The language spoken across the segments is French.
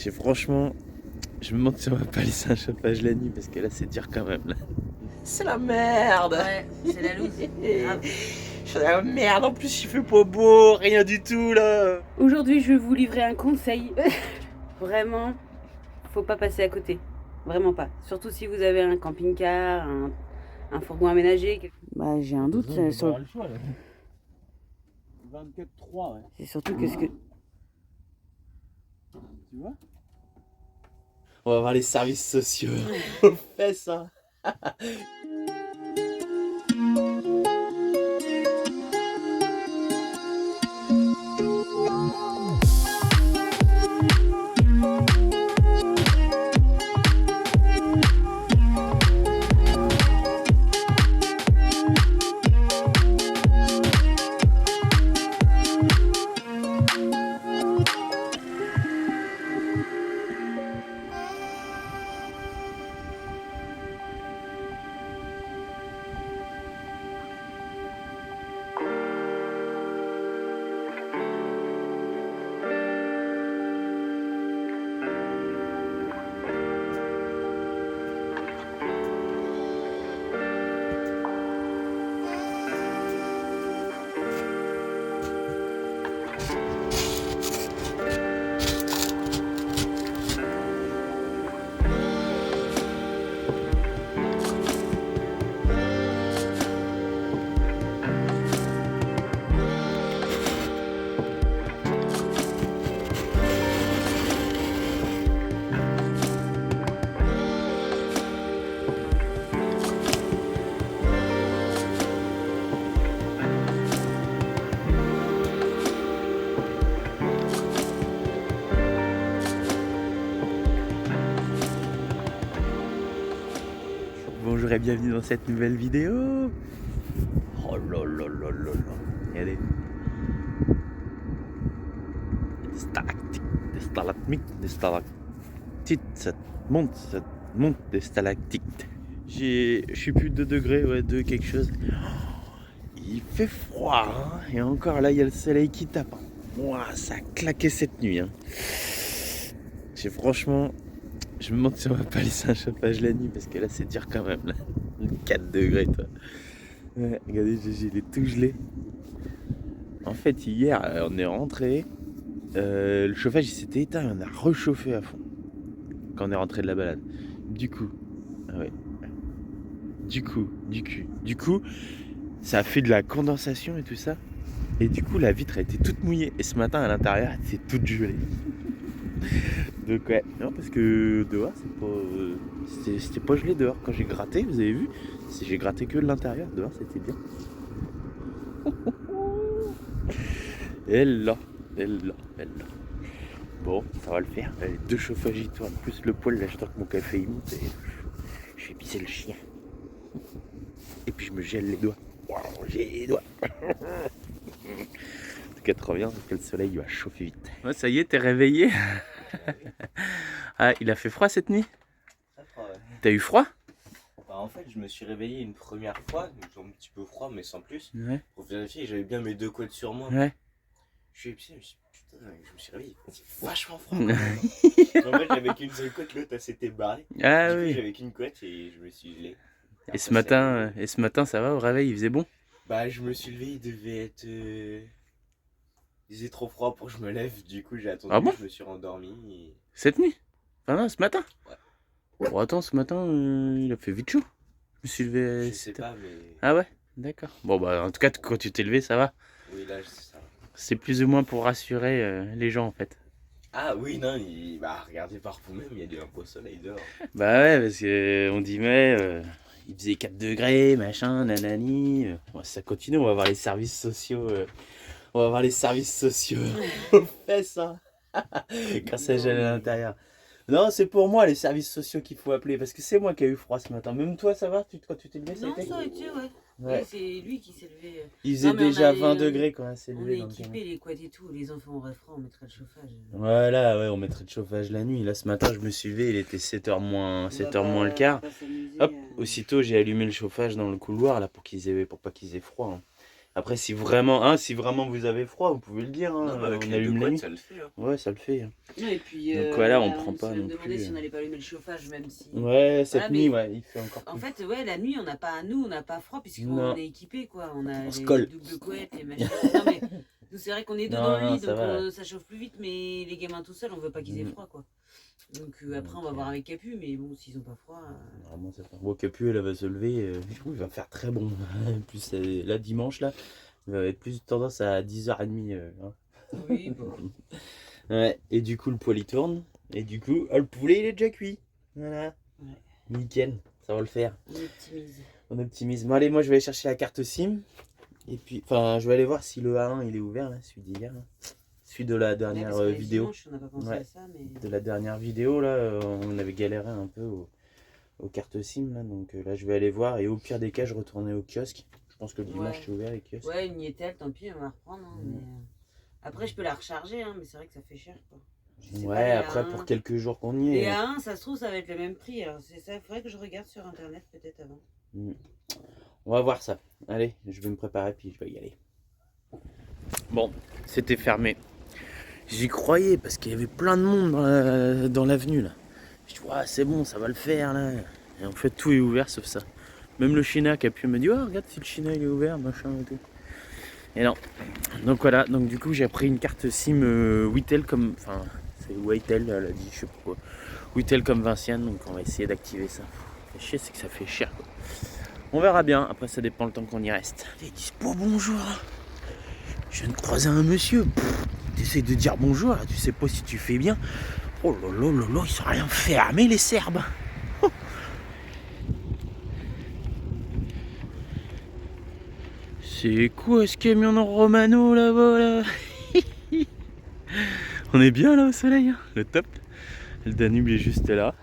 Franchement, je me demande si on va pas laisser un chauffage la nuit parce que là c'est dur quand même là. C'est la merde. Ouais, c'est la loose. C'est la merde, en plus il fait pas beau, rien du tout là. Aujourd'hui, je vais vous livrer un conseil. Vraiment, faut pas passer à côté. Vraiment pas. Surtout si vous avez un camping-car, un fourgon aménagé. Bah, j'ai un doute. Le choix, là. 24-3, ouais. C'est surtout que ce que. Tu vois? On va voir les services sociaux. On fait ça. Bonjour et bienvenue dans cette nouvelle vidéo. Oh là là là là là. Regardez. Des stalactites, des stalagmites, des stalactites. Ça monte des stalactites. Je suis plus de 2 degrés, ouais, 2 quelque chose. Il fait froid, hein. Et encore là, il y a le soleil qui tape. Ouah, ça a claqué cette nuit, hein. Franchement, je me demande si on va pas laisser un chauffage la nuit parce que là c'est dur quand même là. 4 degrés toi. Ouais, regardez, il est tout gelé. En fait hier on est rentré, le chauffage il s'était éteint et on a rechauffé à fond quand on est rentré de la balade. Du coup, ah ouais. Du coup, ça a fait de la condensation et tout ça. Et du coup la vitre a été toute mouillée. Et ce matin à l'intérieur elle était toute gelée. Donc ouais, non parce que dehors c'était pas gelé dehors quand j'ai gratté, vous avez vu, j'ai gratté que l'intérieur, dehors c'était bien. Et là. Bon, ça va le faire, les 2 chauffages y tournent, plus le poêle là je sens que mon café il monte et je vais pisser le chien. Et puis je me gèle les doigts. Wow, j'ai les doigts. En tout cas trop bien parce que le soleil il va chauffer vite. Ouais, ça y est, t'es réveillé. Ah, il a fait froid cette nuit? Très froid, ouais. T'as eu froid? Bah, en fait, je me suis réveillé une première fois, donc un petit peu froid, mais sans plus. Ouais. Pour vérifier, j'avais bien mes 2 couettes sur moi. Ouais. Je suis épuisé, putain, je me suis réveillé. C'est vachement froid. Quand même, hein. En fait, j'avais qu'une seule couette, l'autre elle s'était barrée. Ah Du coup, oui. j'avais qu'une couette et je me suis gelé. Et ce matin, ça va au réveil, il faisait bon? Bah, je me suis levé, il devait être. Il faisait trop froid pour que je me lève, du coup, j'ai attendu, Ah bon? je me suis rendormi. Et... Cette nuit? Enfin non, ce matin? Ouais. Bon, attends, ce matin, il a fait vite chaud. Je me suis levé. Je sais pas, mais. Ah ouais? D'accord. Bon bah en tout cas, quand tu t'es levé, ça va. Oui, là, c'est ça. C'est plus ou moins pour rassurer les gens en fait. Ah oui, non, bah, regardez par vous-même, il y a un beau soleil dehors. Bah ouais, parce que on dit mais il faisait 4 degrés, machin, nanani. Bon, si ça continue, on va voir les services sociaux. On va voir les services sociaux. On fait ça. Quand ça gèle à l'intérieur. Non, c'est pour moi les services sociaux qu'il faut appeler parce que c'est moi qui ai eu froid ce matin. Même toi, ça va quand tu t'es levé, ça a Non, été? ça a été, ouais. Ouais. Oui, c'est lui qui s'est levé. Il faisait Non, mais on déjà a 20 les- degrés quand on s'est On levé est dans le équipés, canapé. les couettes et tout. Les enfants auraient froid, on mettrait le chauffage. Voilà, ouais, on mettrait le chauffage la nuit. Là, ce matin, je me suis levé, il était 7h moins le quart. Hop, aussitôt, j'ai allumé le chauffage dans le couloir là pour pas qu'ils aient froid, hein. Après, si vraiment vous avez froid, vous pouvez le dire. Hein, Non, mais avec on les allume deux la couettes, nuit. ça le fait. Hein. Ouais, ça le fait. Et puis, Donc voilà, on là, prend pas se non demandait plus. si on n'allait pas allumer le chauffage, même si. Ouais, cette Voilà, nuit, mais- ouais, il fait encore En plus. fait, ouais, la nuit, on n'a pas froid Non. puisqu'on est équipé, quoi. On a On se les colle. doubles couettes, les machins. Non, mais nous, c'est vrai qu'on est deux Non, dans le non, lit, ça donc va. ça chauffe plus vite, mais les gamins tout seuls, on veut pas qu'ils aient froid, quoi. Donc après, on va Ok. voir avec Capu, mais bon, s'ils ont pas froid. Normalement, ça va. Bon, Capu, elle va se lever. Du coup, il va faire très bon. Plus là, dimanche, là, il va avoir plus tendance à 10h30. Hein. Oui, bon. Ouais, et du coup, le poêle il tourne. Et du coup, le poulet, il est déjà cuit. Voilà. Ouais. Nickel, ça va le faire. On optimise. On optimise. Bon, allez, moi, je vais aller chercher la carte SIM. Et puis, enfin, je vais aller voir si le A1 il est ouvert, là, celui d'hier. Là. Celui de la Ouais, dernière parce que les vidéo. dimanches, on n'a pas pensé Ouais. à ça, mais. De la dernière vidéo, là, on avait galéré un peu aux cartes SIM. Là, donc là, je vais aller voir. Et au pire des cas, je retournais au kiosque. Je pense que le dimanche, Ouais. c'est ouvert, les kiosques. Ouais, une Nietel, tant pis, on va reprendre. Hein, mais, après, je peux la recharger, hein, mais c'est vrai que ça fait cher, quoi. Je sais pas, Ouais, les après, A1. pour quelques jours qu'on y Les est. A1, ça se trouve, ça va être le même prix. Alors, c'est ça, il faudrait que je regarde sur internet peut-être avant. On va voir ça. Allez, je vais me préparer, puis je vais y aller. Bon, c'était fermé. J'y croyais parce qu'il y avait plein de monde dans l'avenue là. Je dis, ouais, c'est bon, ça va le faire là. Et en fait, tout est ouvert sauf ça. Même le China qui a pu me dire, oh, regarde si le China il est ouvert, machin et tout. Et non. Donc voilà, donc du coup, j'ai pris une carte SIM Witel comme. Enfin, c'est Witel, elle a dit, je sais pas quoi. Witel comme Vinciane, donc on va essayer d'activer ça. Le chier, c'est que ça fait cher quoi. On verra bien, après ça dépend le temps qu'on y reste. Les dispo, bonjour. Je viens de croiser un monsieur. T'essayes de dire bonjour, là, tu sais pas si tu fais bien. Oh là là là là, ils sont rien fermés les Serbes. Oh. C'est quoi ce camion Romano là-bas là? On est bien là au soleil, hein, le top. Le Danube est juste là.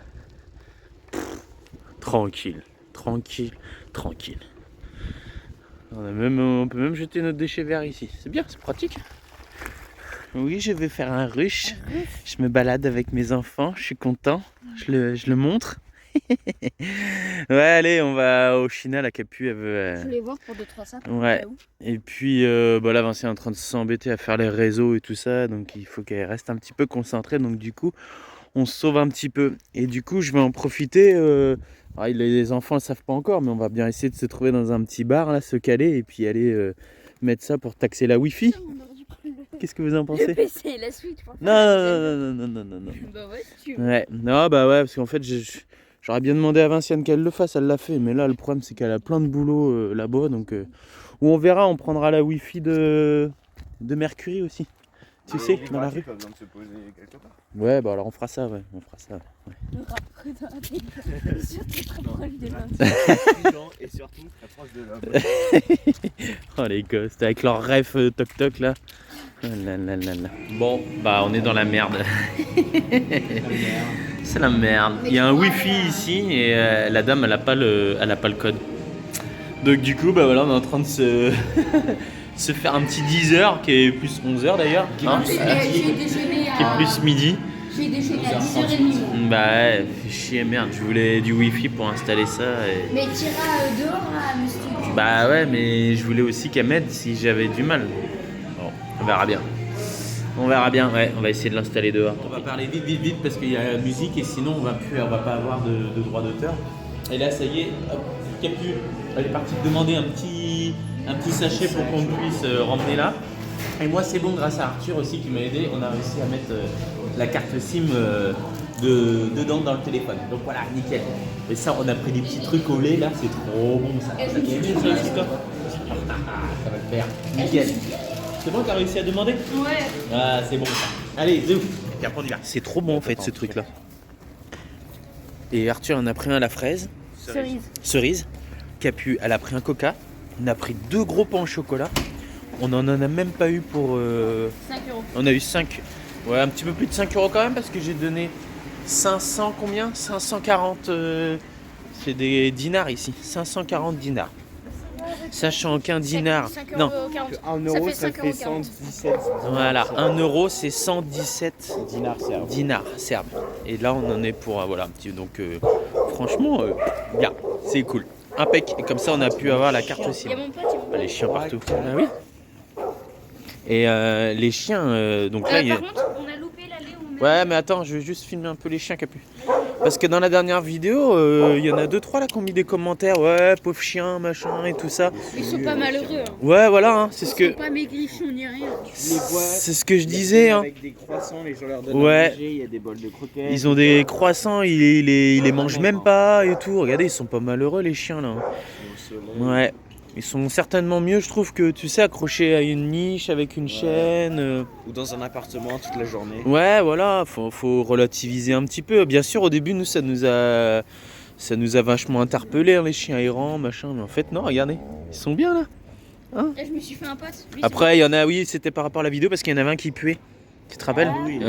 Tranquille, tranquille, tranquille. On peut même jeter notre déchet vert ici. C'est bien, c'est pratique. Oui, je vais faire un rush. Je me balade avec mes enfants, je suis content. Je le montre. Ouais, allez, on va au China, la Capu, elle veut. Je voulais voir pour 2-3 sacs. Ouais. Et puis là, Vincent est en train de s'embêter à faire les réseaux et tout ça, donc il faut qu'elle reste un petit peu concentrée. Donc du coup, on se sauve un petit peu. Et du coup, je vais en profiter. Les enfants ne le savent pas encore, mais on va bien essayer de se trouver dans un petit bar, là, se caler et puis aller mettre ça pour taxer la Wi-Fi. Qu'est-ce que vous en Le pensez? PC et la suite. Non. Bah ouais, si tu veux. Ouais, non, bah ouais, parce qu'en fait, j'aurais bien demandé à Vinciane qu'elle le fasse, elle l'a fait. Mais là, le problème, c'est qu'elle a plein de boulot là-bas. Donc, où on verra, on prendra la Wi-Fi de Mercury aussi. Tu sais, dans la rue. Pas besoin de se poser quelque part. Ouais, bah alors on fera ça, ouais. On fera ça. Ouais. Le rappeur dans la télé. Surtout très proche de l'un. Et surtout, très proche de l'homme. Oh les gosses, avec leur ref toc-toc là. Oh là là là là. Bon, bah on est dans la merde. C'est la merde. Il y a un wifi ici et la dame elle a pas le code. Donc du coup bah voilà on est en train de se faire un petit 10h qui est plus 11h d'ailleurs. Hein, J'ai déjeuné qui est à... plus midi. J'ai déjeuné à 10h30. Bah ouais, fait chier merde, je voulais du wifi pour installer ça et... Mais t'iras dehors là, monsieur. Bah ouais mais je voulais aussi qu'elle m'aide si j'avais du mal. Bon, on verra bien. On verra bien, ouais, on va essayer de l'installer dehors. On va parler vite parce qu'il y a la musique et sinon on va pas avoir de droit d'auteur. Et là ça y est, hop, Capu, elle est partie demander un petit sachet pour qu'on puisse remmener là. Et moi c'est bon grâce à Arthur aussi qui m'a aidé, on a réussi à mettre la carte SIM dedans dans le téléphone. Donc voilà, nickel. Et ça on a pris des petits trucs au lait là, c'est trop bon ça. Ça t'as aimé ça aussi toi? Ça va le faire, nickel. C'est bon, t'as réussi à demander? Ouais. Ah, c'est bon ça. Allez, zou. Et après on y va. C'est trop bon en fait ce truc là. Et Arthur en a pris un à la fraise. Cerise. Capu, elle a pris un coca. On a pris 2 gros pains au chocolat. On en a même pas eu pour. 5 €. On a eu 5. Ouais, un petit peu plus de 5 € quand même parce que j'ai donné 500 combien? 540. C'est des dinars ici. 540 dinars. Sachant qu'un dinar. Non. 1 Ça euro, fait ça 5,40 fait €. 117 Voilà, 1 euro c'est 117 dinars serbes. serbes. Et là on en est pour voilà un petit donc franchement bien, c'est cool. Impec. Et comme ça on a pu avoir la carte aussi. Il y a mon pote, il les chiens partout. Ah oui. Et les chiens, donc là, il y a... Par contre, on a loupé l'allée où on met... Ouais, mais attends, je vais juste filmer un peu les chiens, Capu. Parce que dans la dernière vidéo, il y en a 2-3 là qui ont mis des commentaires. Ouais, pauvre chien, machin et tout ça. Ils sont pas malheureux. Hein. Ouais, voilà, hein, c'est ce Ils sont que... pas maigrichons ni rien. Je les vois. C'est ce que je disais, hein. Avec des croissants, les gens leur donnent Ouais. à manger, il y a des bols de croquettes. Ils ont des croissants, ils les mangent même pas et tout. Regardez, ils sont pas malheureux les chiens là. Ouais. Ils sont certainement mieux, je trouve, que tu sais, accrochés à une niche avec une chaîne. Ou dans un appartement toute la journée. Ouais, voilà, faut relativiser un petit peu. Bien sûr, au début, nous, ça nous a vachement interpellés, hein, les chiens errants, machin. Mais en fait, non, regardez, ils sont bien là. Là, je me suis fait un pote. Lui, Après, il y en a, oui, c'était par rapport à la vidéo parce qu'il y en avait un qui puait. Tu te rappelles? Ah oui,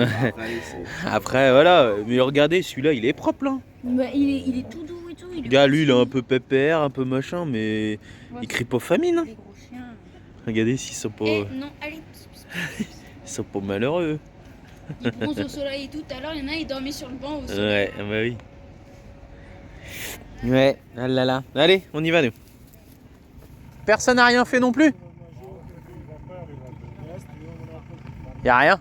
Après, voilà, mais regardez, celui-là, il est propre là. Bah, il est tout doux et tout. Il Le gars, lui, il est un peu pépère, un peu machin, mais Ouais, il crie pas famine. Hein. les gros chiens. Regardez s'ils sont pas, Eh, non, allez. ils sont pas malheureux. Ils bronzent au soleil et tout. Tout à l'heure, il y en a, il dormait sur le banc au soleil. Ouais, ah bah oui. Ouais, ah là là. Allez, on y va nous. Personne n'a rien fait non plus? Y'a rien?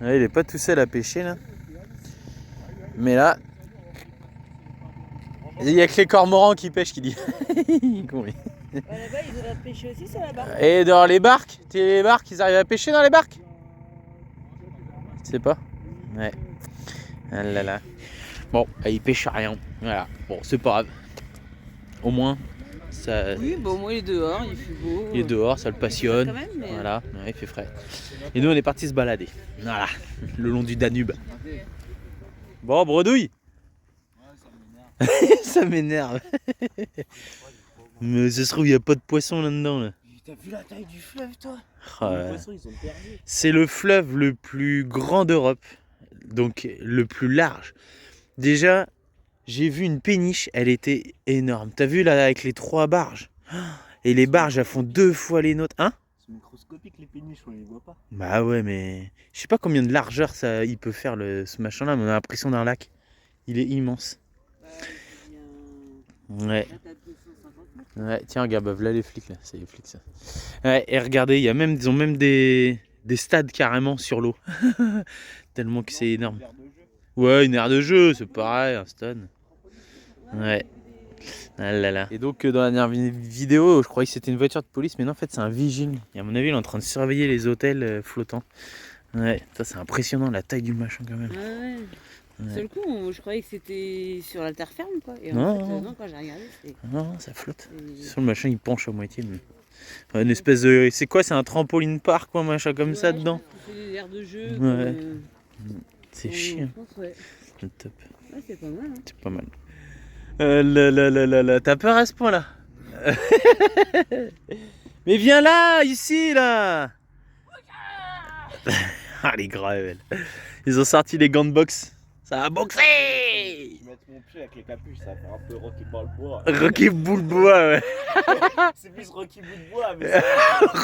Ouais, il est pas tout seul à pêcher là. Mais là, il y a que les cormorans qui pêchent qui dit. Con, lui. Là-bas, ils ont l'air de pêcher aussi, ça là-bas. Et dans les barques, les barques, ils arrivent à pêcher dans les barques? Tu sais pas? Ouais. Ah là là. Bon, ils pêchent rien. Voilà. Bon, c'est pas grave. Au moins, ça. Oui, bon, au moins il est dehors, il fait beau. Il est dehors, ça le passionne. Quand même, mais... Voilà, ouais, il fait frais. Et nous, on est partis se balader. Voilà, le long du Danube. Bon, bredouille. Ça m'énerve. Mais ça se trouve, il n'y a pas de poisson là-dedans. Là. T'as vu la taille du fleuve, toi? Oh, Les poissons, ils ont perdu. c'est le fleuve le plus grand d'Europe, donc le plus large. Déjà, j'ai vu une péniche, elle était énorme. T'as vu là avec les 3 barges? Et les barges, elles font 2 fois les nôtres. Hein? C'est microscopique les péniches, on les voit pas. Bah ouais, mais je sais pas combien de largeur ça, il peut faire ce machin-là, mais on a l'impression d'un lac. Il est immense. Ouais. Ouais, tiens, regarde, bah, voilà les flics là, c'est les flics ça. Ouais, et regardez, ils ont même des stades carrément sur l'eau. Tellement que c'est énorme. Ouais, une aire de jeu, c'est pareil, un stade. Ouais. Ah là là. Et donc dans la dernière vidéo, je croyais que c'était une voiture de police, mais non, en fait c'est un vigile. Et à mon avis, il est en train de surveiller les hôtels flottants. Ouais, ça c'est impressionnant la taille du machin quand même. Ouais. Ouais. Sur le coup, je croyais que c'était sur la terre ferme, quoi. Et Non. en fait, non, quand j'ai regardé, c'était... Non, ça flotte. Sur le machin, il penche à moitié. Mais... Ouais, une espèce de. C'est quoi? C'est un trampoline park, quoi, machin comme ça dedans? C'est des aires de jeu. Ouais. C'est chiant. Ouais. C'est top. Ouais, c'est pas mal. Hein. C'est pas mal. Là. T'as peur à ce point là? Mais viens là, ici là. Ah les graves. Ils ont sorti les gants de boxe. Ça va boxer. Je vais mettre mon pied avec les capuches, ça va faire un peu Rocky Balboa. Rocky bout de bois, ouais. C'est plus Rocky bout de bois, mais c'est...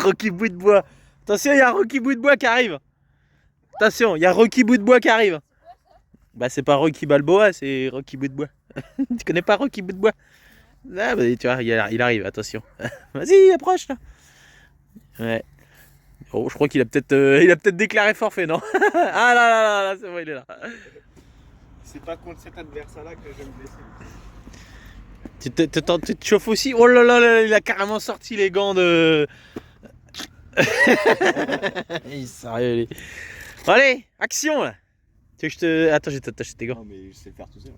Rocky bout de bois. Attention, il y a Rocky bout de bois qui arrive. Attention, il y a Rocky bout de bois qui arrive. Bah c'est pas Rocky Balboa, c'est Rocky bout de bois. Tu connais pas Rocky bout de bois? Ah bah tu vois, il arrive, attention. Vas-y, approche là. Ouais. Oh, je crois qu'il a peut-être déclaré forfait, non? Ah là, c'est bon, il est là. C'est pas contre cet adversaire-là que je vais me blesser. Tu te chauffes aussi? Oh là, il a carrément sorti les gants de... Il est sérieux, lui. Bon, allez, action là. Tu veux que je te... Attends, je vais t'attacher tes gants. Non, mais je sais le faire tout seul.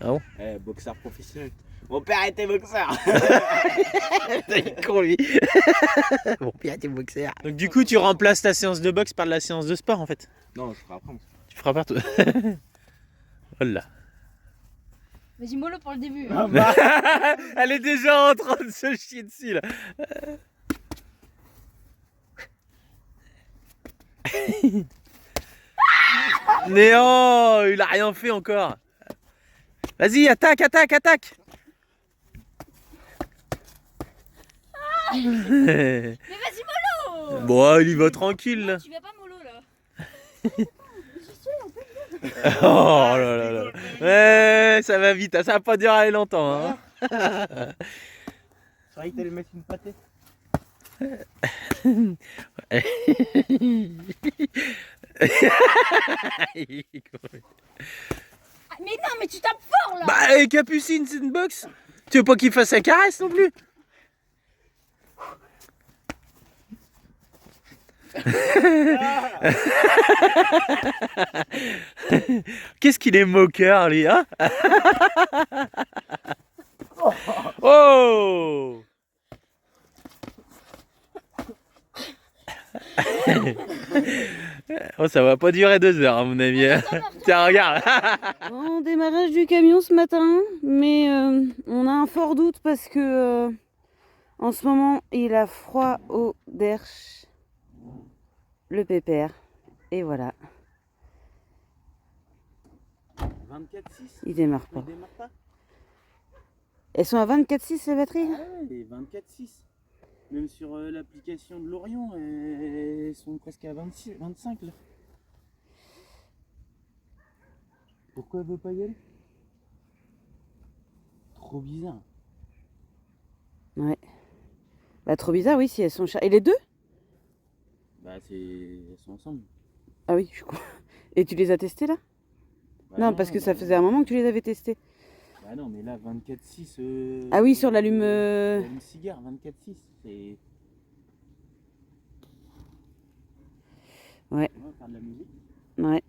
Ah bon? Boxeur professionnel. Mon père était boxeur. Il est con, lui. Mon père était boxeur. Donc du coup, tu remplaces ta séance de boxe par de la séance de sport en fait? Non, je ferai après. Tu feras partout. Oh là. Vas-y, mollo pour le début. Elle est déjà en train de se chier dessus là. Néant, il a rien fait encore. Vas-y, attaque. Mais vas-y, mollo. Bon, il y va tranquille là. Tu vas pas mollo là. Oh là. Ouais, ça va vite, ça va pas durer longtemps. Hein. Ça va, il t'allait mettre une pâtée. Ah, mais non, mais tu tapes fort là. Bah, Capucine, c'est une boxe. Tu veux pas qu'il fasse sa caresse non plus? Qu'est-ce qu'il est moqueur, lui, hein? Oh! Oh, ça va pas durer 2 heures, à mon avis. Tiens, regarde. Bon, démarrage du camion ce matin, mais on a un fort doute parce que en ce moment il a froid au derche, le pépère, et voilà, 24,6. il démarre Il pas. démarre pas? Elles sont à 24,6 les batteries? Ah ouais, 24,6. Même sur l'application de Lorion, elles sont presque à 26, 25 là. Pourquoi elle veut pas y aller? Trop bizarre. Ouais. Bah trop bizarre, oui, si elles sont chargées. Et les deux? Bah elles sont ensemble. Ah oui, je suis con. Et tu les as testés là? Bah Non, parce que ça faisait un moment que tu les avais testés. Bah non, mais là 24,6. Ah oui, sur l'allume. L'allume cigare, 24,6. C'est. Ouais. On va faire de la musique. Ouais.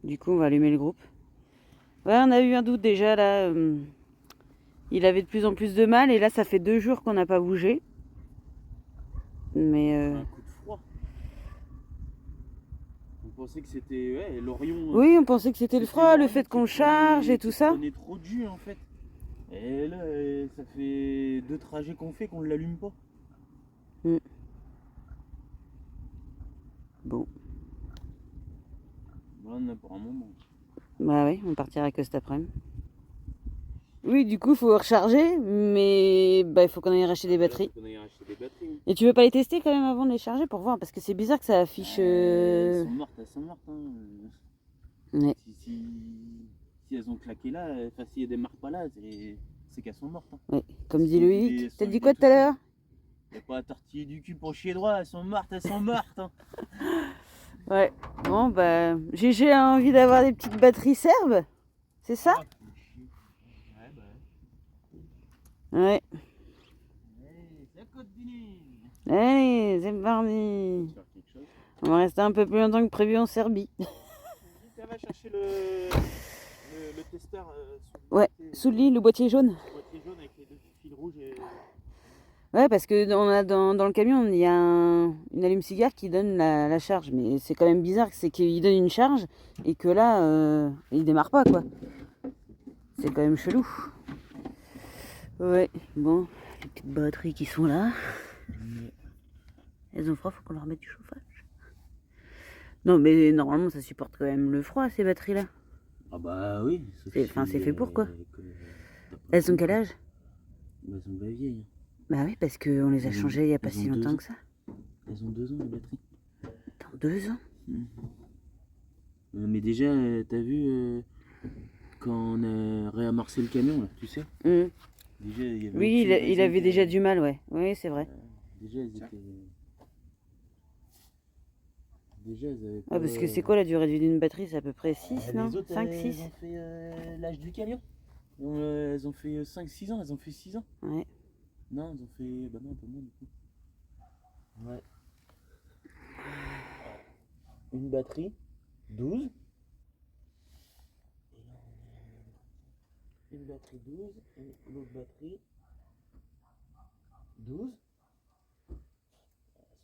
Du coup, on va allumer le groupe. Ouais, on a eu un doute déjà là. Il avait de plus en plus de mal et là, ça fait 2 jours qu'on n'a pas bougé. Mais. Un coup de froid. On pensait que c'était Lorion. Oui, on pensait que c'était le C'était froid, le Lorion fait qui qu'on charge et tout ça. On est trop de jus en fait. Et là, ça fait 2 trajets qu'on fait qu'on ne l'allume pas. Bon. Voilà, on en a pour un moment. Bah oui, on partira que cet après-midi. Oui, du coup, il faut recharger, mais bah, il faut qu'on aille racheter des batteries. On aille racheter des batteries. Et tu veux pas les tester quand même avant de les charger pour voir? Parce que c'est bizarre que ça affiche. Elles sont mortes. Hein. Ouais. Si elles ont claqué là, enfin si elles démarrent pas là, c'est qu'elles sont mortes. Hein. Ouais. Comme dit Elles Loïc. sont T'as dit vidées quoi tout à l'heure? Y'a pas à tortiller du cul pour chier droit, elles sont mortes. Hein. Ouais. Bon, bah. GG a envie d'avoir des petites batteries serbes? C'est ça? Ouais, bah. Ouais. Allez, c'est la côte d'Inis. Allez, c'est parti. Faire quelque chose. On va rester un peu plus longtemps que prévu en Serbie. Elle va chercher le testeur Ouais, sous le lit, le boîtier jaune. boîtier jaune avec les 2 fils rouges et. Ouais, parce que on a dans le camion, il y a une allume-cigare qui donne la charge. Mais c'est quand même bizarre, c'est qu'il donne une charge et que là, il démarre pas, quoi. C'est quand même chelou. Ouais, bon, les petites batteries qui sont là. Elles ont froid, faut qu'on leur mette du chauffage. Non, mais normalement, ça supporte quand même le froid, ces batteries-là. Ah bah oui. C'est fait pour quoi? Elles ont quel âge? Elles sont pas vieilles. Bah oui, parce qu'on les a changées il n'y a pas si longtemps que ça. Elles ont 2 ans les batteries. Dans 2 ans? Mais déjà, t'as vu quand on a réamorcé le camion là, tu sais? Déjà, il y avait Oui, aucune il raison avait que- déjà du mal, ouais. Oui, c'est vrai. Déjà, elles étaient. Déjà, elles avaient Ah, parce que c'est quoi la durée de vie d'une batterie? C'est à peu près 6, non? Les autres, 5, elles 6? ont fait l'âge du camion. Elles ont fait 5-6 ans, elles ont fait 6 ans. Ouais. Non, elles ont fait. Bah non, un peu moins du coup. Ouais. Une batterie, 12. Une batterie 12 et l'autre batterie 12. Elles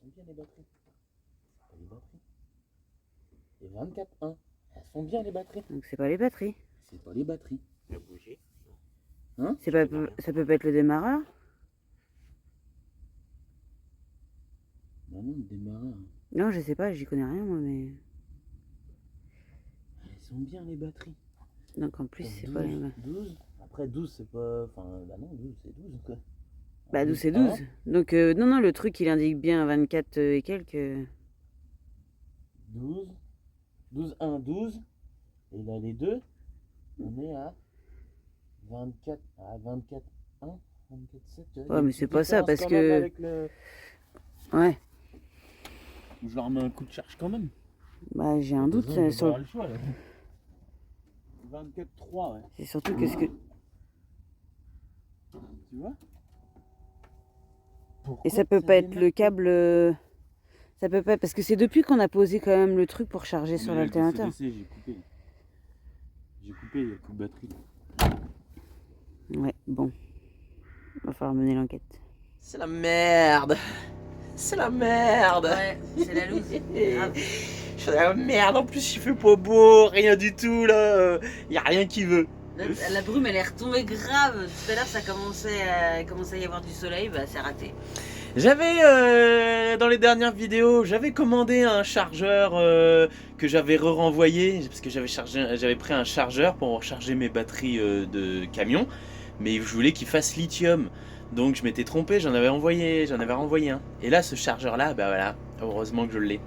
sont bien les batteries. C'est pas les batteries. Et 24.1. Elles sont bien les batteries. Donc c'est pas les batteries. C'est pas les batteries. Il a bougé. Hein? C'est pas, ça peut pas être le démarreur? Bah non, le démarreur. Non, je sais pas, j'y connais rien moi, mais. Elles sont bien les batteries. Donc en plus, c'est 12, pas les. 12. Après 12 c'est pas. Enfin bah non, 12 c'est 12 quoi. Bah 12 c'est 12. Donc non, le truc il indique bien 24 et quelques. 12. 12, 1, 12. Et là les deux, on est à 24. À 24, 1, 24, 7. Ouais, mais c'est pas ça, parce que- Ouais. Je leur mets un coup de charge quand même. Bah, j'ai un doute. Je vais Sur... avoir le choix, là. 24-3, ouais. C'est surtout que ce que. Tu vois? Et ça peut pas être le câble. Ça peut pas. Parce que c'est depuis qu'on a posé quand même le truc pour charger sur l'alternateur. J'ai coupé. J'ai coupé, il y a plus de batterie. Ouais, bon. Va falloir mener l'enquête. C'est la merde. C'est la merde. Ouais, c'est la loose. Grave. C'est la merde. En plus, il fait pas beau, rien du tout là. Y a rien qui veut. La brume, elle est retombée grave. Tout à l'heure, ça commençait à y avoir du soleil. Bah, c'est raté. J'avais, dans les dernières vidéos, j'avais commandé un chargeur que j'avais renvoyé parce que j'avais pris un chargeur pour recharger mes batteries de camion, mais je voulais qu'il fasse lithium. Donc je m'étais trompé, j'en avais renvoyé un. Et là, ce chargeur-là, bah voilà, heureusement que je l'ai.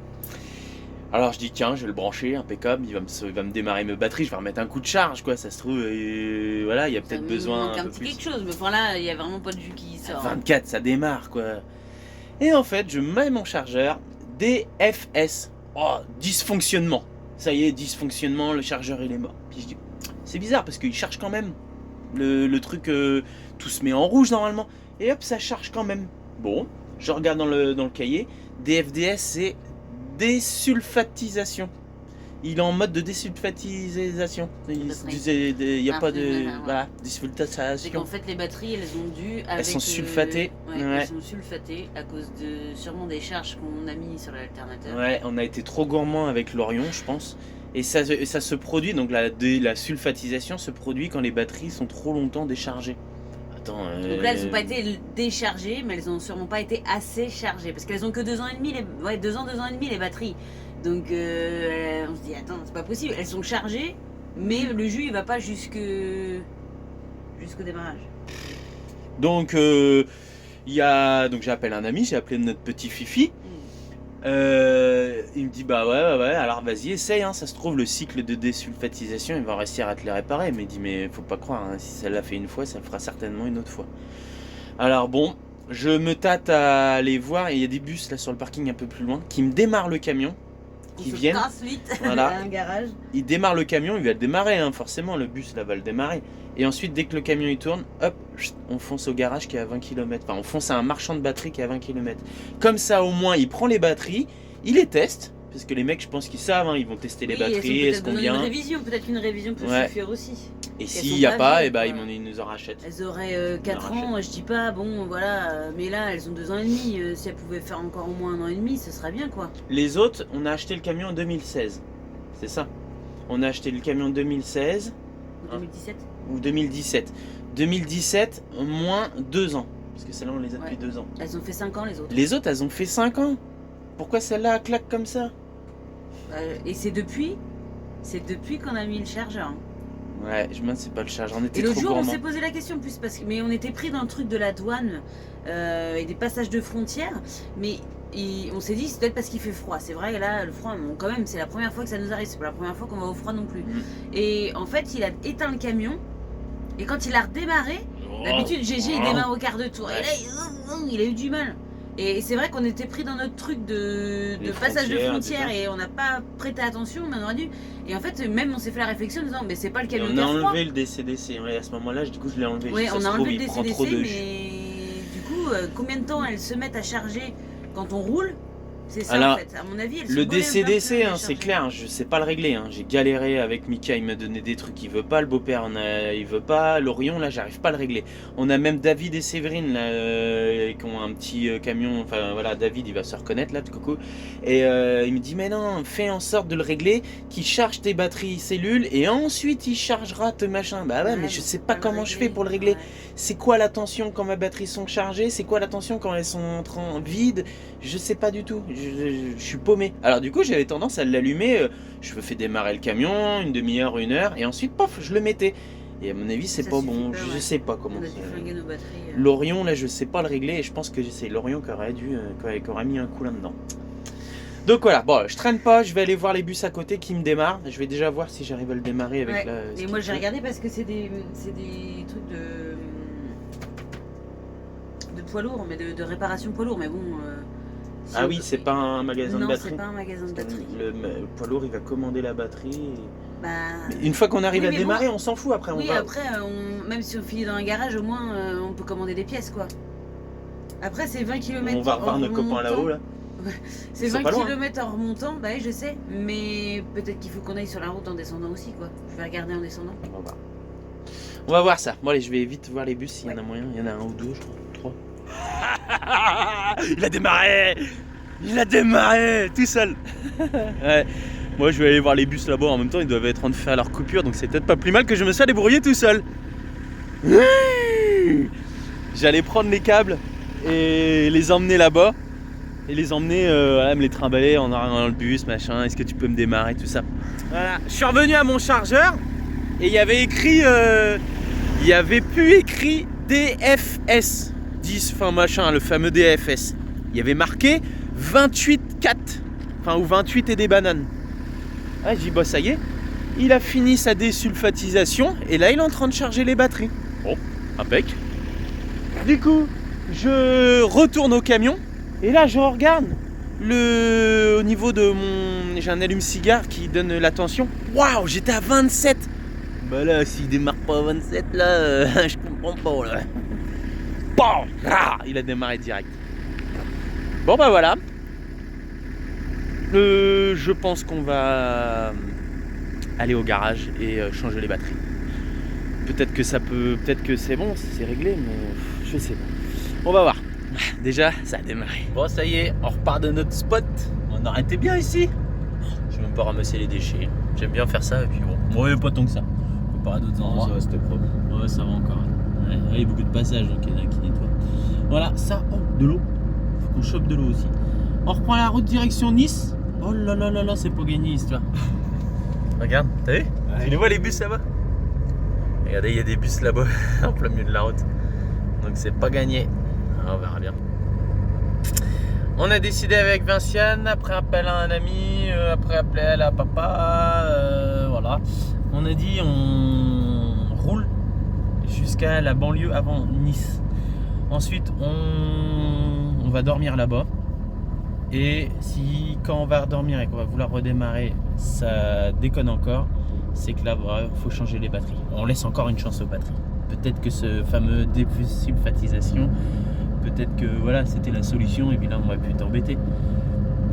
Alors je dis tiens, je vais le brancher, impeccable, il va me démarrer mes batteries, je vais remettre un coup de charge quoi, ça se trouve, voilà, il y a peut-être besoin un peu petit plus. quelque chose, mais enfin là, il y a vraiment pas de jus qui sort. 24, ça démarre quoi. Et en fait, je mets mon chargeur, DFS, oh, dysfonctionnement. Ça y est, dysfonctionnement, le chargeur il est mort. Puis je dis, c'est bizarre parce qu'il charge quand même. Le truc, tout se met en rouge normalement. Et hop, ça charge quand même. Bon, je regarde dans le cahier, DFDS c'est désulfatisation. Il est en mode de désulfatisation. Il n'y a pas de. Voilà, C'est désulfatisation. qu'en fait, les batteries, elles ont dû. Elles sont sulfatées. Ouais, Ouais. elles sont sulfatées à cause de sûrement des charges qu'on a mis sur l'alternateur. Ouais, on a été trop gourmand avec l'Orion, je pense. Et ça se produit, donc la sulfatisation se produit quand les batteries sont trop longtemps déchargées. Attends. Donc là, elles n'ont pas été déchargées, mais elles n'ont sûrement pas été assez chargées. Parce qu'elles ont que 2 ans et demi, 2 ans et demi les batteries. Donc on se dit, attends, c'est pas possible. Elles sont chargées, mais le jus, il va pas jusqu'au démarrage. Donc, donc j'appelle un ami, j'ai appelé notre petit Fifi. Il me dit bah ouais, alors vas-y essaye, hein, ça se trouve le cycle de désulfatisation il va réussir à te les réparer. Mais il dit mais faut pas croire, hein, si ça l'a fait une fois ça le fera certainement une autre fois. Alors bon, je me tâte à aller voir, et il y a des bus là sur le parking un peu plus loin qui me démarrent le camion, qui viennent. Vite Voilà. à un garage. Il démarre le camion, il va le démarrer, hein, forcément le bus là va le démarrer. Et ensuite dès que le camion il tourne, hop, on fonce au garage qui est à 20 km. Enfin on fonce à un marchand de batterie qui est à 20 km. Comme ça au moins il prend les batteries, il les teste. Parce que les mecs je pense qu'ils savent, hein, ils vont tester les batteries, est-ce qu'on bien. Peut-être une révision peut Ouais. suffire aussi. Et Elles s'il sont n'y a pas pas, vieilles, et bah quoi. ils nous en rachètent. Elles auraient 4 ans, je dis pas, bon voilà, mais là elles ont 2 ans et demi. Si elles pouvaient faire encore au moins 1 an et demi, ce serait bien quoi. Les autres, on a acheté le camion en 2016. C'est ça. On a acheté le camion en 2016 En 2017. ou 2017. 2017, moins 2 ans. Parce que celle-là, on les a depuis 2 ans. Elles ont fait 5 ans les autres. Les autres, elles ont fait 5 ans. Pourquoi celle-là claque comme ça? Et c'est depuis qu'on a mis le chargeur. Hein. Ouais, je me demande, c'est pas le charge. On était Et le trop jour, on gourmands. s'est posé la question en plus, mais on était pris dans le truc de la douane et des passages de frontières. Mais on s'est dit, c'est peut-être parce qu'il fait froid. C'est vrai, là, le froid, bon, quand même, c'est la première fois que ça nous arrive. C'est pas la première fois qu'on va au froid non plus. Et en fait, il a éteint le camion. Et quand il a redémarré, d'habitude, GG, il démarre au quart de tour. Et là, il a eu du mal. Et c'est vrai qu'on était pris dans notre truc de passage de frontières et on n'a pas prêté attention, mais on aurait dû. Et en fait, même on s'est fait la réflexion en disant, mais c'est pas le camion on qui a a froid. enlevé le DCDC. Ouais, à ce moment-là, du coup, je l'ai enlevé. Oui, Ça on se a trouve, enlevé il le prend trop DCDC, de mais du coup, combien de temps elles se mettent à charger quand on roule? C'est ça Alors, en fait, à mon avis. Le DCDC, hein, c'est clair, je sais pas le régler. Hein. J'ai galéré avec Mika, il m'a donné des trucs, il veut pas. Le beau-père, il veut pas. L'Orion, là, j'arrive pas à le régler. On a même David et Séverine, là, qui ont un petit camion. Enfin, voilà, David, il va se reconnaître, là, de coco. Et il me dit, mais non, fais en sorte de le régler, qu'il charge tes batteries cellules, et ensuite, il chargera tes machins. Bah ouais, mais je sais pas comment je fais pour le régler. C'est quoi la tension quand mes batteries sont chargées? C'est quoi la tension quand elles sont en vide? Je sais pas du tout. Je suis paumé. Alors du coup j'avais tendance à l'allumer, je me fais démarrer le camion, une demi-heure, 1 heure, et ensuite pof, je le mettais. Et à mon avis c'est Ça pas suffit bon, pas, je ouais. sais pas comment. On a dû flinguer nos batteries. L'Orion là je sais pas le régler, et je pense que c'est l'Orion qui aurait mis un coup là-dedans. Donc voilà, bon je traîne pas, je vais aller voir les bus à côté qui me démarrent. Je vais déjà voir si j'arrive à le démarrer avec Ouais. la... Et moi j'ai regardé parce que c'est des trucs de poids lourd, mais de réparation poids lourd, mais bon, Ah oui, c'est pas un magasin de Non, batterie. c'est pas un magasin de batterie. Le poids lourd, il va commander la batterie. Bah, Mais une fois qu'on arrive oui, à mais démarrer, bon. on s'en fout après. oui, on va... après, même si on finit dans un garage, au moins, on peut commander des pièces, quoi. Après, c'est 20 km. On va revoir nos copains là-haut là. C'est Ils sont 20 pas loin. km en remontant, bah oui, je sais. Mais peut-être qu'il faut qu'on aille sur la route en descendant aussi, quoi. Je vais regarder en descendant. On va voir. On va voir ça. Bon allez, je vais vite voir les bus s'il y en a Ouais. moyen. Il y en a un ou deux, je crois. 3. Il a démarré. Il a démarré tout seul. Ouais. Moi je vais aller voir les bus là-bas. En même temps, ils doivent être en train de faire leur coupure, donc c'est peut-être pas plus mal que je me sois débrouillé tout seul. J'allais prendre les câbles et les emmener là-bas. Et les emmener, voilà, me les trimballer en arrivant dans le bus, machin, est-ce que tu peux me démarrer, tout ça. Voilà, je suis revenu à mon chargeur et il y avait écrit, il y avait plus écrit DFS 10, enfin machin, le fameux DFS. Il y avait marqué 28,4, enfin ou 28 et des bananes. Ouais, j'ai dit bah ça y est, il a fini sa désulfatisation et là il est en train de charger les batteries. Bon, impec. Du coup, je retourne au camion. Et là, je regarde au niveau de mon... J'ai un allume-cigare qui donne la tension. Waouh, j'étais à 27. Bah là, s'il démarre pas à 27, là, je comprends pas, là. Bon, il a démarré direct. Bon, bah voilà. Je pense qu'on va aller au garage et changer les batteries. Peut-être que ça peut... Peut-être que c'est bon, c'est réglé, mais je sais pas. On va voir. Déjà, ça a démarré. Bon, ça y est, on repart de notre spot. On a été bien ici. Je vais même pas ramasser les déchets. J'aime bien faire ça et puis bon. Ouais, pas tant que ça. Comparé à d'autres endroits. Ça reste propre. Ouais, ça va encore. Ouais, il y a beaucoup de passages donc il y en a qui nettoient. Voilà, ça, oh, de l'eau. Faut qu'on chope de l'eau aussi. On reprend la route direction Nice. Oh là là là là, c'est pas gagné histoire. Regarde, t'as vu? Ouais. Tu les vois les bus là-bas? Regardez, il y a des bus là-bas en plein milieu de la route. Donc c'est pas gagné. On verra bien. On a décidé avec Vinciane, après appel à un ami, après appel à papa, voilà. On a dit on roule jusqu'à la banlieue avant Nice. Ensuite on va dormir là-bas. Et si quand on va redormir et qu'on va vouloir redémarrer, ça déconne encore, c'est que là, il faut changer les batteries. On laisse encore une chance aux batteries. Peut-être que ce fameux désulfatisation, peut-être que voilà, c'était la solution et puis là on va plus être embêté.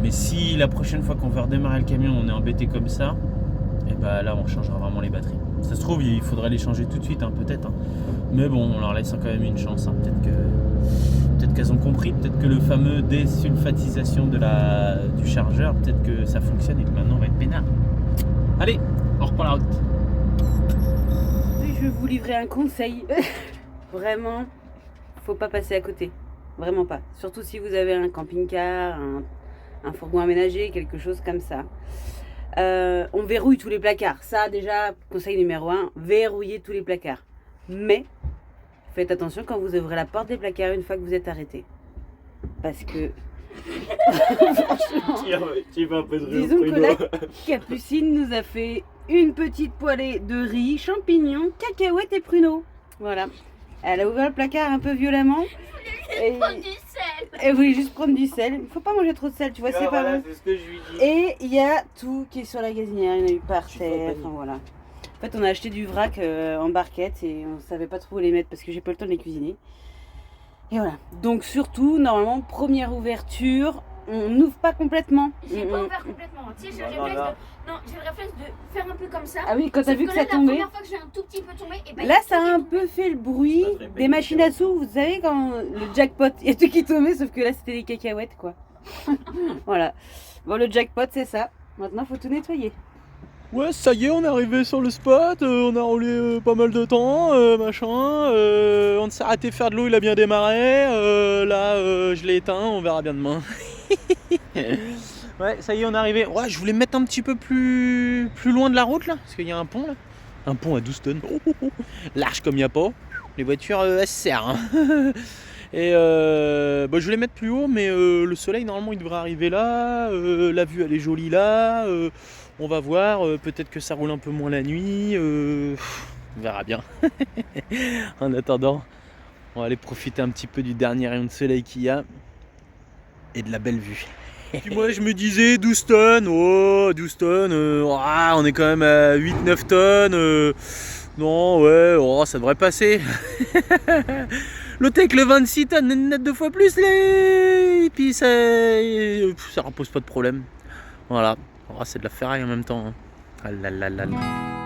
Mais si la prochaine fois qu'on va redémarrer le camion on est embêté comme ça, et bah là on changera vraiment les batteries. Ça se trouve il faudrait les changer tout de suite, hein, peut-être. Hein. Mais bon, on leur laisse quand même une chance. Hein. Peut-être qu'elles ont compris, peut-être que le fameux désulfatisation du chargeur, peut-être que ça fonctionne et que maintenant on va être peinard. Allez, on reprend la route. Oui, je vais vous livrer un conseil. Vraiment, faut pas passer à côté. Vraiment pas. Surtout si vous avez un camping-car, un fourgon aménagé, quelque chose comme ça. On verrouille tous les placards. Ça, déjà, conseil numéro 1, verrouillez tous les placards. Mais, faites attention quand vous ouvrez la porte des placards une fois que vous êtes arrêté. Parce que... Franchement, Tu vas un peu de disons que la Capucine nous a fait une petite poêlée de riz, champignons, cacahuètes et pruneaux. Voilà. Elle a ouvert le placard un peu violemment. Et Prendre du sel. elle voulait juste prendre du sel. Il faut pas manger trop de sel, tu vois, c'est pas bon. C'est ce que je lui dis. Et il y a tout qui est sur la gazinière. Il y en a eu par Tu terre. te Enfin voilà. En fait, on a acheté du vrac en barquette et on savait pas trop où les mettre parce que j'ai pas le temps de les cuisiner. Et voilà. Donc surtout, normalement, première ouverture, on n'ouvre pas complètement. J'ai pas ouvert complètement. Tu sais, j'ai le réflexe de... Non, j'ai le réflexe de faire un peu comme ça. Ah oui, quand t'as Sauf vu que là, ça la tombait. première fois que j'ai un tout petit peu tombé, et ben, Là, il y ça a tout un qui est peu fait le bruit Pas très des machines à sous. Vous savez, quand le jackpot, il y a tout qui tombait, sauf que là, c'était des cacahuètes, quoi. Voilà. Bon, le jackpot, c'est ça. Maintenant, faut tout nettoyer. Ouais, ça y est, on est arrivé sur le spot, on a roulé pas mal de temps, machin, on s'est arrêté faire de l'eau, il a bien démarré, là je l'ai éteint, on verra bien demain. Ouais, ça y est, on est arrivé. Ouais, je voulais me mettre un petit peu plus loin de la route là, parce qu'il y a un pont là. Un pont à 12 tonnes, large comme il n'y a pas. Les voitures, elles se serrent. Hein. Et bah, je voulais mettre plus haut, mais le soleil normalement il devrait arriver là, la vue elle est jolie là. On va voir, peut-être que ça roule un peu moins la nuit, on verra bien. En attendant, on va aller profiter un petit peu du dernier rayon de soleil qu'il y a. et de la belle vue. Puis moi je me disais 12 tonnes, oh 12 tonnes, on est quand même à 8-9 tonnes, non ouais, oh, ça devrait passer. L'autre avec le 26 tonnes, net 2 fois plus, et puis ça repose pas de problème. Voilà, oh, c'est de la ferraille en même temps. Hein. Ah là là là là.